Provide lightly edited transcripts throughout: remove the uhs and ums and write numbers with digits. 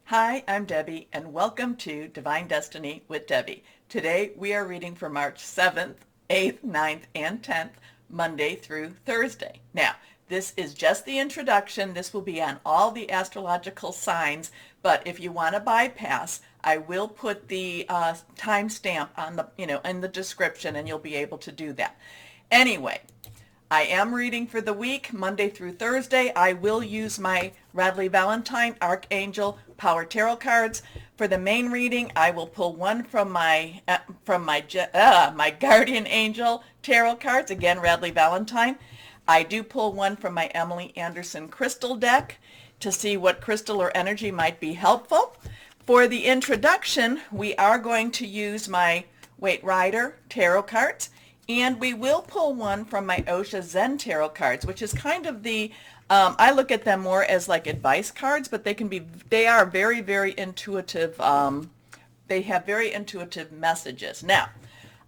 Hi, I'm Debbie, and welcome to Divine Destiny with Debbie. Today we are reading for March 7th, 8th, 9th, and 10th, Monday through Thursday. Now, this is just the introduction. This will be on all the astrological signs, but if you want to bypass, I will put the timestamp on the, in the description, and you'll be able to do that. Anyway, I am reading for the week, Monday through Thursday. I will use my Radley Valentine Archangel Power Tarot cards. For the main reading, I will pull one from my Guardian Angel Tarot cards, again, Radley Valentine. I do pull one from my Emily Anderson Crystal deck to see what crystal or energy might be helpful. For the introduction, we are going to use my Waite Rider Tarot cards. And we will pull one from my Osha Zen Tarot cards, which is kind of the, I look at them more as like advice cards, but they are very, very intuitive. They have very intuitive messages. Now,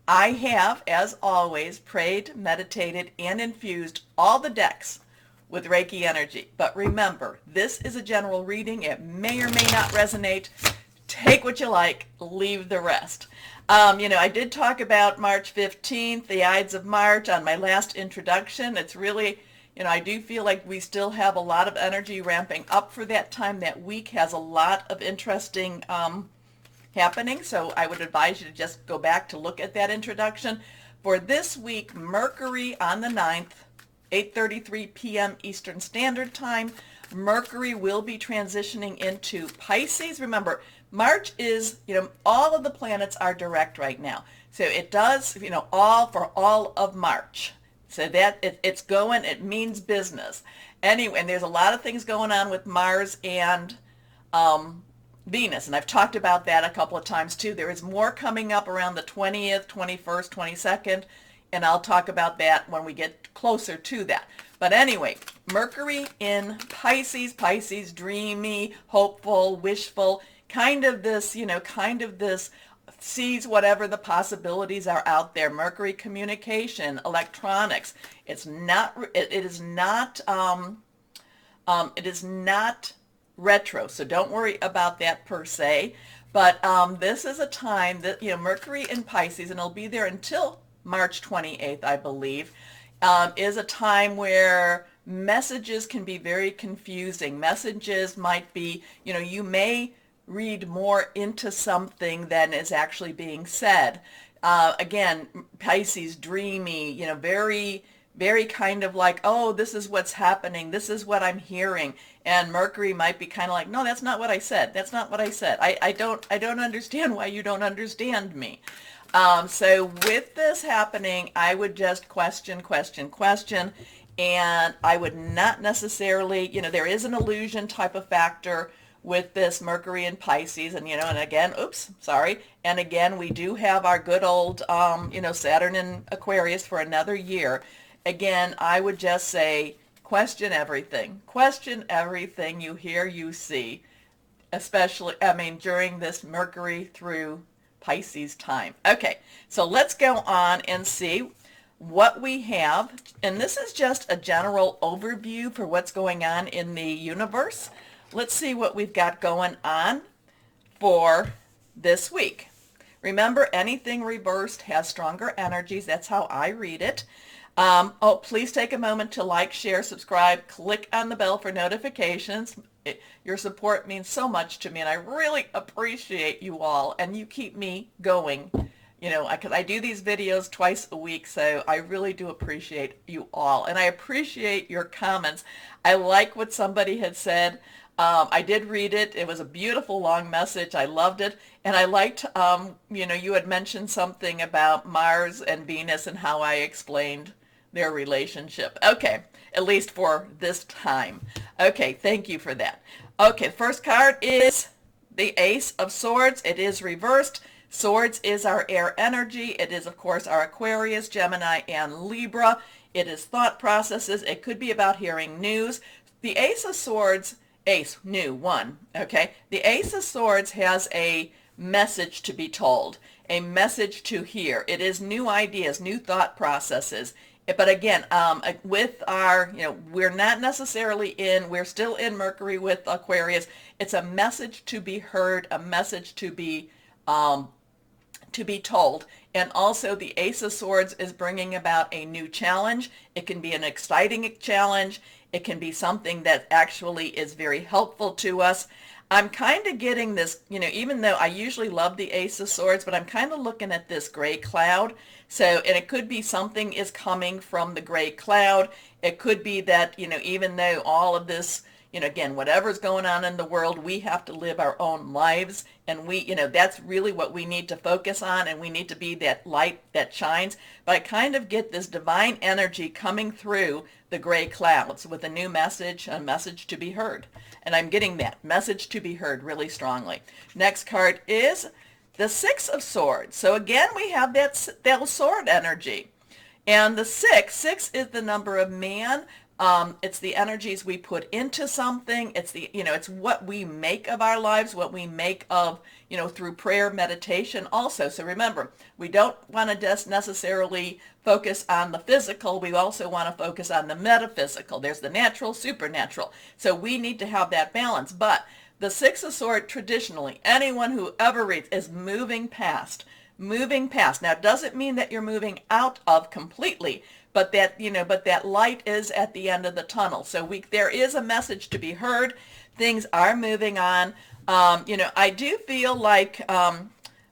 I have, as always, prayed, meditated, and infused all the decks with Reiki energy. But remember, this is a general reading. It may or may not resonate. Take what you like, leave the rest. I did talk about March 15th, the Ides of March, on my last introduction. It's really, I do feel like we still have a lot of energy ramping up for that time. That week has a lot of interesting happening, so I would advise you to just go back to look at that introduction. For this week, Mercury on the 9th, 8:33 p.m. Eastern Standard Time. Mercury will be transitioning into Pisces. Remember, March is, all of the planets are direct right now. So it does, all for all of March. So that it's going, it means business. Anyway, and there's a lot of things going on with Mars and Venus. And I've talked about that a couple of times too. There is more coming up around the 20th, 21st, 22nd. And I'll talk about that when we get closer to that. But anyway, Mercury in Pisces, Pisces, dreamy, hopeful, wishful, kind of this sees whatever the possibilities are out there. Mercury communication, electronics. It is not retro, so don't worry about that per se. But this is a time that, Mercury in Pisces, and it'll be there until March 28th, I believe, is a time where messages can be very confusing. Messages might be, you may read more into something than is actually being said. Again, Pisces, dreamy, very, very kind of like, oh, this is what's happening. This is what I'm hearing. And Mercury might be kind of like, no, that's not what I said. That's not what I said. I don't understand why you don't understand me. So with this happening, I would just question, and I would not necessarily, there is an illusion type of factor with this Mercury in Pisces, and and again, and again, we do have our good old, Saturn in Aquarius for another year. Again, I would just say, question everything you hear, you see, especially, during this Mercury through Pisces time. Okay, so let's go on and see what we have. And this is just a general overview for what's going on in the universe. Let's see what we've got going on for this week. Remember, anything reversed has stronger energies. That's how I read it. Please take a moment to like, share, subscribe, click on the bell for notifications. Your support means so much to me, and I really appreciate you all, and you keep me going, because I do these videos twice a week, so I really do appreciate you all, and I appreciate your comments. I like what somebody had said. I did read it. It was a beautiful long message. I loved it, and I liked, you had mentioned something about Mars and Venus and how I explained their relationship. Okay, at least for this time. Okay, thank you for that. Okay, first card is the Ace of Swords. It is reversed. Swords is our air energy. It is, of course, our Aquarius, Gemini, and Libra. It is thought processes. It could be about hearing news. The Ace of Swords, new one, okay? The Ace of Swords has a message to be told, a message to hear. It is new ideas, new thought processes. But again, with our, we're not necessarily we're still in Mercury with Aquarius. It's a message to be heard, a message um, to be told. And also the Ace of Swords is bringing about a new challenge. It can be an exciting challenge. It can be something that actually is very helpful to us. I'm kind of getting this, even though I usually love the Ace of Swords, but I'm kind of looking at this gray cloud. So, and it could be something is coming from the gray cloud. It could be that, even though all of this, again, whatever's going on in the world, we have to live our own lives. And that's really what we need to focus on. And we need to be that light that shines. But I kind of get this divine energy coming through the gray clouds with a new message, a message to be heard. And I'm getting that message to be heard really strongly. Next card is the Six of Swords. So again, we have that sword energy. And the six is the number of man. It's the energies we put into something. It's it's what we make of our lives, what we make of, through prayer, meditation also. So remember, we don't want to just necessarily focus on the physical. We also want to focus on the metaphysical. There's the natural, supernatural. So we need to have that balance. But the Six of Swords, traditionally, anyone who ever reads is moving past. Moving past. Now, it doesn't mean that you're moving out of completely, but that light is at the end of the tunnel. So there is a message to be heard. Things are moving on. I do feel like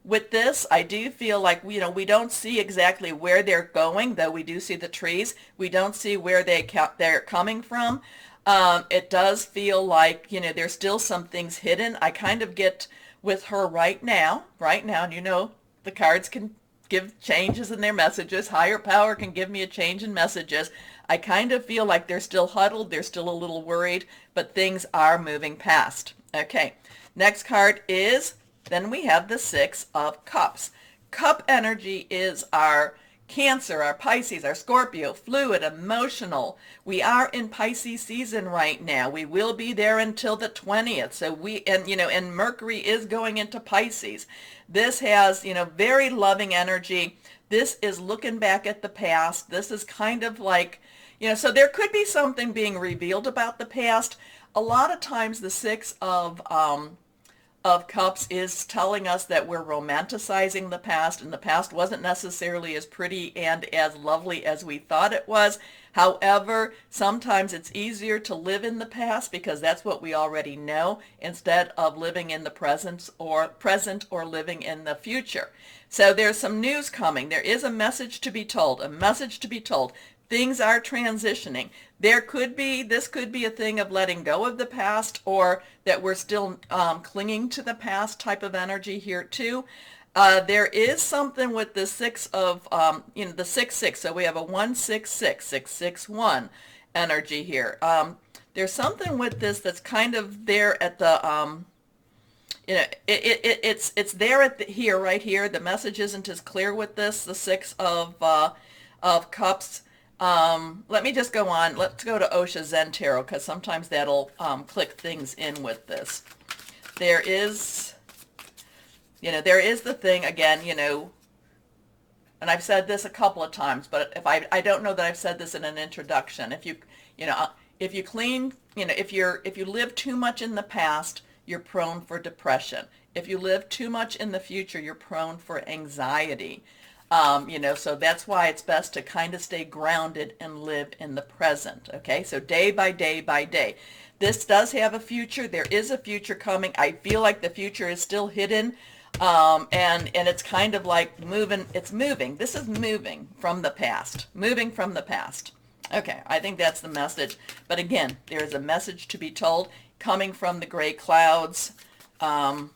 with this, I do feel like, we don't see exactly where they're going, though we do see the trees. We don't see where they're coming from. It does feel like, there's still some things hidden. I kind of get with her right now, and the cards can give changes in their messages. Higher power can give me a change in messages. I kind of feel like they're still huddled. They're still a little worried, but things are moving past. Okay, next card is, then we have the Six of Cups. Cup energy is our Cancer, our Pisces, our Scorpio, fluid, emotional. We are in Pisces season right now. We will be there until the 20th. So and Mercury is going into Pisces. This has, very loving energy. This is looking back at the past. This is kind of like, so there could be something being revealed about the past. A lot of times the Six of Cups is telling us that we're romanticizing the past, and the past wasn't necessarily as pretty and as lovely as we thought it was. However, sometimes it's easier to live in the past because that's what we already know, instead of living in the present or living in the future. So there's some news coming. There is a message to be told, a message to be told. Things are transitioning. This could be a thing of letting go of the past, or that we're still clinging to the past type of energy here too. There is something with the six of, the 6-6. So we have a 1-6-6, 6-6-1 energy here. There's something with this that's kind of there at the, it's there at here, right here. The message isn't as clear with this, the Six of Cups. Let me just go on. Let's go to Osha Zen Tarot, because sometimes that'll click things in with this. There is the thing again, and I've said this a couple of times, but if I don't know that I've said this in an introduction. If you live too much in the past, you're prone for depression. If you live too much in the future, you're prone for anxiety. So that's why it's best to kind of stay grounded and live in the present. Okay, so day by day by day. This does have a future. There is a future coming. I feel like the future is still hidden, and it's kind of like moving. It's moving. This is moving from the past. Moving from the past. Okay, I think that's the message. But again, there is a message to be told coming from the gray clouds. The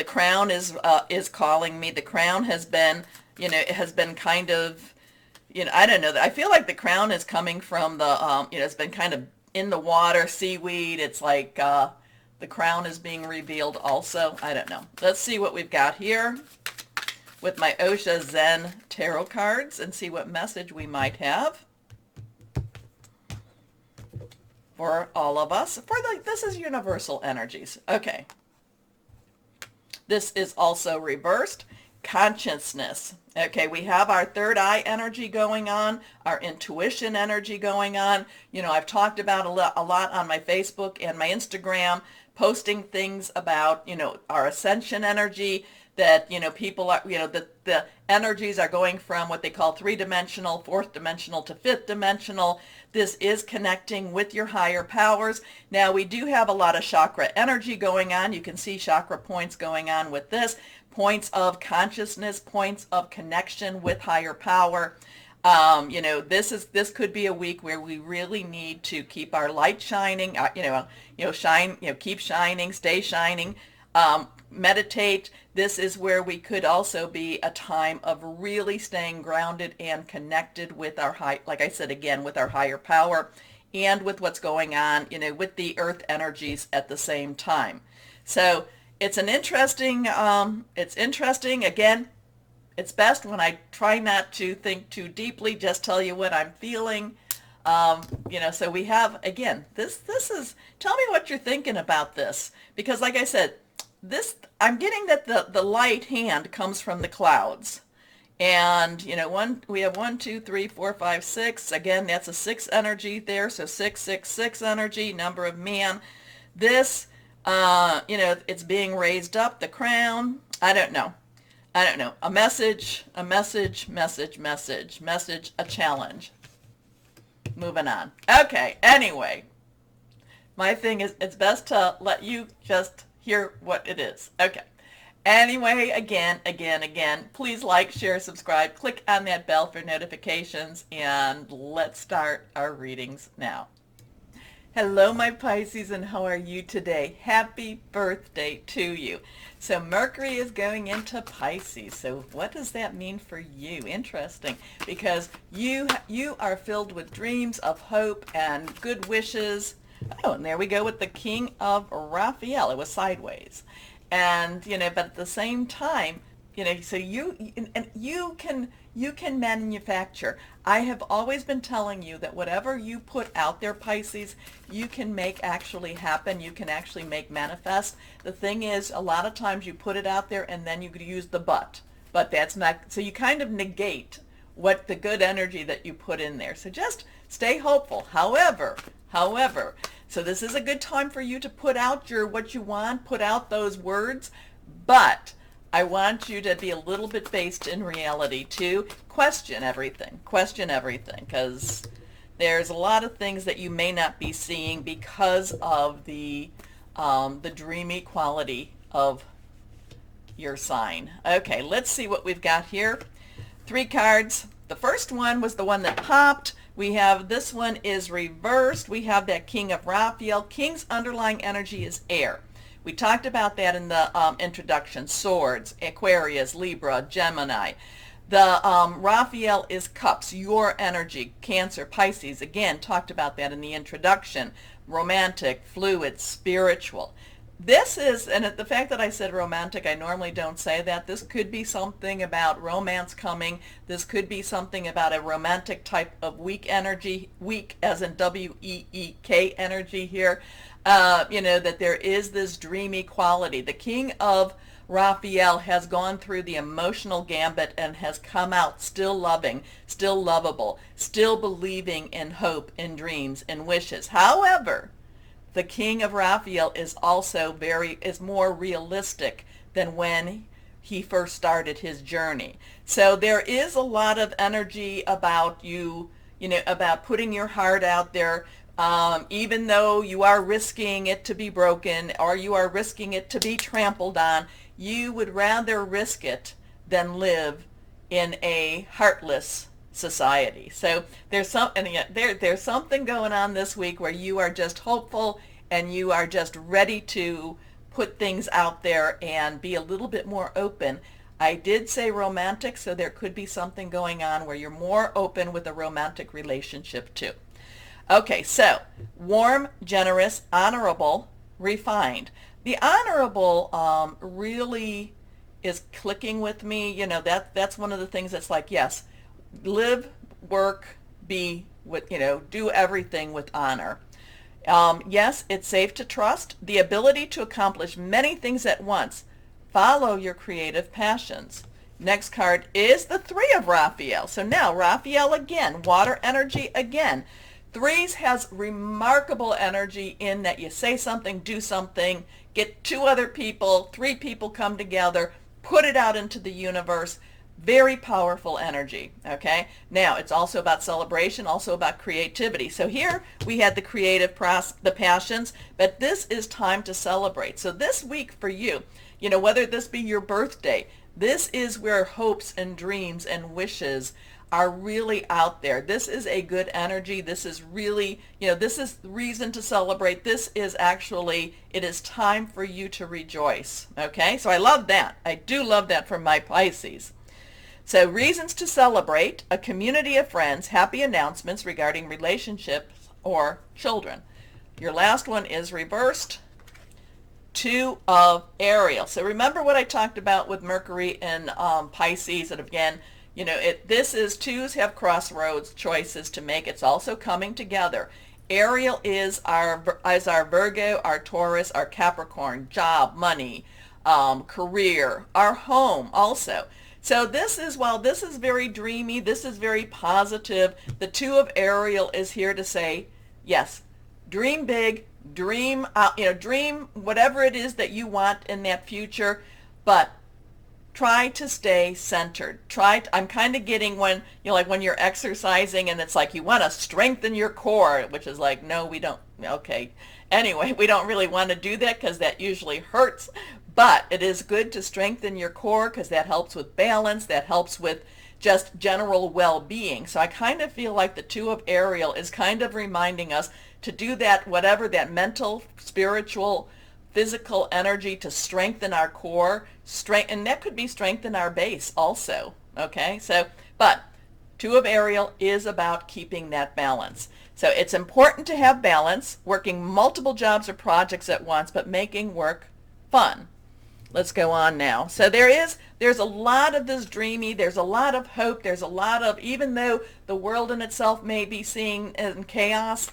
crown is calling me. The crown has been, it has been kind of, I don't know. I feel like the crown is coming from the, it's been kind of in the water, seaweed. It's like the crown is being revealed also. I don't know. Let's see what we've got here with my Osha Zen Tarot cards and see what message we might have for all of us. This is universal energies. Okay. This is also reversed. consciousness. Okay, we have our third eye energy going on, our intuition energy going on. You know, I've talked about a lot on my Facebook and my Instagram, posting things about, you know, our ascension energy, that, you know, people are, you know, the energies are going from what they call three-dimensional, fourth dimensional to fifth dimensional. This is connecting with your higher powers. Now, we do have a lot of chakra energy going on. You can see chakra points going on with this. Points of consciousness, points of connection with higher power. You know, this could be a week where we really need to keep our light shining. Keep shining, stay shining. Meditate. This is where we could also be a time of really staying grounded and connected with our like I said again, with our higher power and with what's going on, you know, with the earth energies at the same time. So it's an interesting, again, it's best when I try not to think too deeply, just tell you what I'm feeling. You know, so we have, again, this is, tell me what you're thinking about this, because like I said, I'm getting that the light hand comes from the clouds. And, you know, we have 1, 2, 3, 4, 5, 6. Again, that's a 6 energy there. So 666 energy, number of man. This, you know, it's being raised up, the crown. I don't know. A message, a challenge. Moving on. Okay, anyway. My thing is, it's best to let you just hear what it is. Okay. Anyway, again, please like, share, subscribe, click on that bell for notifications, and let's start our readings now. Hello, my Pisces, and how are you today? Happy birthday to you. So Mercury is going into Pisces. So what does that mean for you? Interesting, because you are filled with dreams of hope and good wishes. Oh, and there we go with the King of Raphael. It was sideways. And, you know, but at the same time, you know, so you can manufacture. I have always been telling you that whatever you put out there, Pisces, you can make actually happen. You can actually make manifest. The thing is, a lot of times you put it out there and then you could use the but that's not, so you kind of negate what the good energy that you put in there. So just stay hopeful. However, so this is a good time for you to put out what you want, put out those words, but I want you to be a little bit based in reality too. Question everything, because there's a lot of things that you may not be seeing because of the dreamy quality of your sign. Okay, let's see what we've got here. 3 cards. The first one was the one that popped. We have, this one is reversed. We have that King of Raphael. King's underlying energy is air. We talked about that in the introduction. Swords, Aquarius, Libra, Gemini. The Raphael is cups, your energy. Cancer, Pisces, again, talked about that in the introduction. Romantic, fluid, spiritual. This is, and the fact that I said romantic, I normally don't say that. This could be something about romance coming. This could be something about a romantic type of weak energy, weak as in W-E-E-K energy here. You know, that there is this dreamy quality. The King of Raphael has gone through the emotional gambit and has come out still loving, still lovable, still believing in hope, in dreams, in wishes. However, the King of Raphael is also is more realistic than when he first started his journey. So there is a lot of energy about you know, about putting your heart out there, even though you are risking it to be broken or you are risking it to be trampled on. You would rather risk it than live in a heartless society. So there's something going on this week where you are just hopeful and you are just ready to put things out there and be a little bit more open. I did say romantic, so there could be something going on where you're more open with a romantic relationship too. Okay, so warm, generous, honorable, refined. The honorable really is clicking with me. You know, that's one of the things that's like, yes, live, work, be with, you know, do everything with honor. Yes, it's safe to trust. The ability to accomplish many things at once. Follow your creative passions. Next card is the Three of Raphael. So now Raphael again, water energy again. Threes has remarkable energy in that you say something, do something, get two other people, three people come together, put it out into the universe. Very powerful energy, okay? Now, it's also about celebration, also about creativity. So here we had the creative, the passions, but this is time to celebrate. So this week for you, whether this be your birthday, this is where hopes and dreams and wishes are really out there. This is a good energy. This is really, this is reason to celebrate. This is actually, it is time for you to rejoice, okay? So I love that. I do love that from my Pisces. So reasons to celebrate, a community of friends, happy announcements regarding relationships or children. Your last one is reversed, Two of Ariel. So remember what I talked about with Mercury and Pisces, and again, this is twos have crossroads choices to make. It's also coming together. Ariel is our Virgo, our Taurus, our Capricorn, job, money, career, our home also. So this is, while this is very dreamy, this is very positive, the Two of Ariel is here to say, yes, dream big, dream dream whatever it is that you want in that future, but try to stay centered. I'm kind of getting when, like when you're exercising and it's like you want to strengthen your core, which is like, no, we don't. Okay. Anyway, we don't really want to do that because that usually hurts. But it is good to strengthen your core because that helps with balance. That helps with just general well-being. So I kind of feel like the Two of Ariel is kind of reminding us to do that, whatever that mental, spiritual, physical energy to strengthen our core, and that could be strengthen our base also. Okay, so, but Two of Ariel is about keeping that balance. So it's important to have balance, working multiple jobs or projects at once, but making work fun. Let's go on now. So there's a lot of this dreamy, there's a lot of hope, there's a lot of, even though the world in itself may be seen in chaos,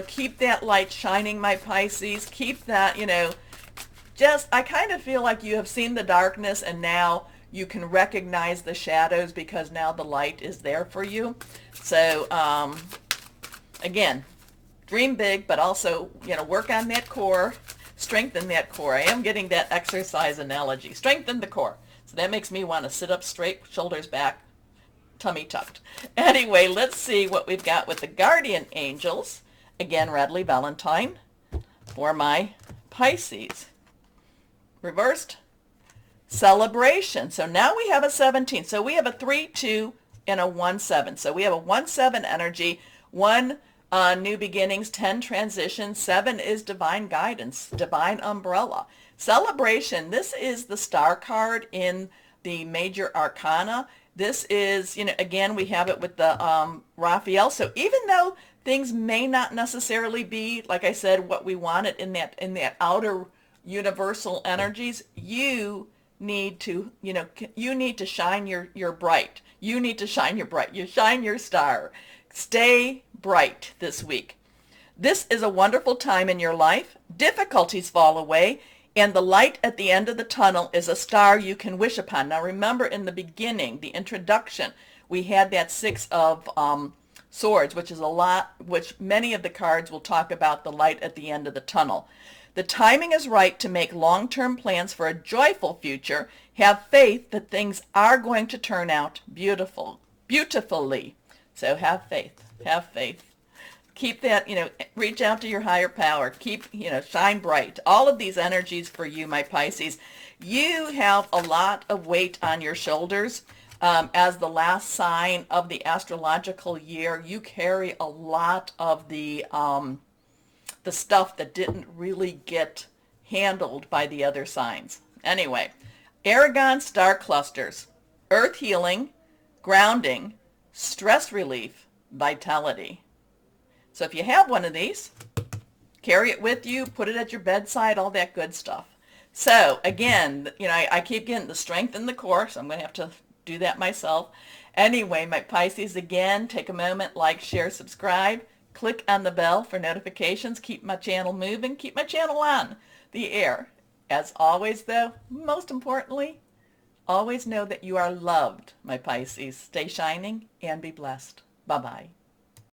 keep that light shining, my Pisces. Keep that, I kind of feel like you have seen the darkness and now you can recognize the shadows because now the light is there for you. So, again, dream big, but also, work on that core. Strengthen that core. I am getting that exercise analogy. Strengthen the core. So that makes me want to sit up straight, shoulders back, tummy tucked. Anyway, let's see what we've got with the guardian angels. Again, Radley Valentine for my Pisces. Reversed, celebration. So now we have a 17. So we have a 3-2 and a 1-7. So we have a 1-7 energy, 1 new beginnings, 10 transitions, 7 is divine guidance, divine umbrella. Celebration, this is the star card in the major arcana. This is, again, we have it with the Raphael. So even though things may not necessarily be, like I said, what we wanted in that outer universal energies, you need to, you need to shine your bright. You need to shine your bright. You shine your star. Stay bright this week. This is a wonderful time in your life. Difficulties fall away, and the light at the end of the tunnel is a star you can wish upon. Now remember, in the beginning, the introduction, we had that 6 of Swords, which is a lot, which many of the cards will talk about the light at the end of the tunnel. The timing is right to make long-term plans for a joyful future. Have faith that things are going to turn out beautifully. So have faith. Have faith. Keep that, reach out to your higher power. Keep, shine bright. All of these energies for you, my Pisces. You have a lot of weight on your shoulders. As the last sign of the astrological year, you carry a lot of the stuff that didn't really get handled by the other signs. Anyway, Aragon star clusters, earth healing, grounding, stress relief, vitality. So if you have one of these, carry it with you, put it at your bedside, all that good stuff. So again, I keep getting the strength in the core, so I'm going to have to do that myself. Anyway, my Pisces, again, take a moment, like, share, subscribe. Click on the bell for notifications. Keep my channel moving. Keep my channel on the air. As always, though, most importantly, Always know that you are loved, my Pisces. Stay shining and be blessed. Bye-bye.